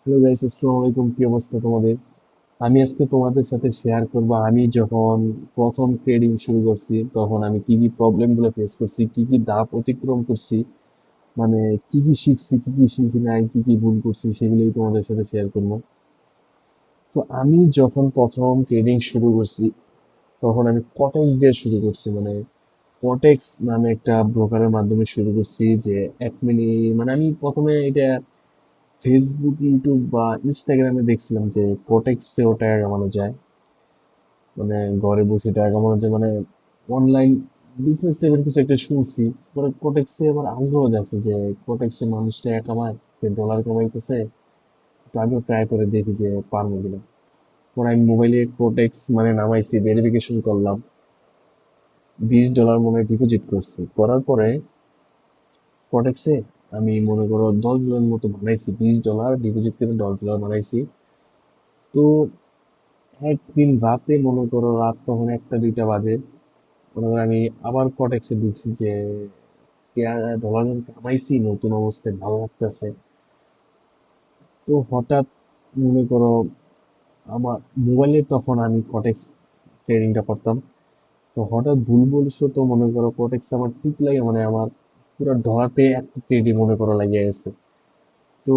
Hello guys, আসসালামু আলাইকুম। কি অবস্থা তোমাদের? আমি আজকে তোমাদের সাথে শেয়ার করব আমি যখন প্রথম ট্রেডিং শুরু করছি তখন আমি কি কি প্রবলেম গুলো ফেস করছি, কি কি ধাপ অতিক্রম করছি, মানে কি কি শিখছি, কি কি শিখি নাই, কি কি ভুল করছি, সেগুলোই তোমাদের সাথে শেয়ার করবো। তো আমি যখন প্রথম ট্রেডিং শুরু করছি তখন আমি কটেক্স দিয়ে শুরু করছি, মানে কটেক্স নামে একটা ব্রোকারের মাধ্যমে শুরু করছি। যে 1 মিনিট, মানে আমি প্রথমে এটা ফেসবুক, ইউটিউব বা ইনস্টাগ্রামে দেখছিলাম যে কোটেক্সেও টাকা কামানো যায়, মানে ঘরে বসে টাকা কামানো যায়, মানে অনলাইন বিজনেস টাইপের কিছু একটা শুনছি। পরে কোটেক্সে আমার আগ্রহ যাচ্ছে যে কোটেক্সে মানুষ টাকা কামায়, যে ডলার কামাইতেছে। তো আমিও ট্রাই করে দেখি যে পারবো কিনা। পরে আমি মোবাইলে কোটেক্স মানে নামাইছি, ভেরিফিকেশন করলাম, $20 মনে হয় ডিপোজিট করছি। করার পরে কোটেক্সে আমি মনে করো $10 মতো বানাইছি, $20 ডিপোজিট করে $10 বানাইছি। তো একদিন রাতে মনে করো, রাত তখন 1টা 2টা বাজে, মনে করো আমি আবার কটেক্সে ঢুকছি যে ডলার কামাইছি, নতুন অবস্থায় ভালো লাগতেছে। তো হঠাৎ মনে করো আমার মোবাইলে তখন আমি কটেক্স ট্রেডিংটা করতাম। তো হঠাৎ ভুলবশত মনে করো কটেক্স আমার ঠিক লাগে, মানে আমার পুরো ডলাতে একটা ট্রেডই মনে করো লাগিয়ে গেছে। তো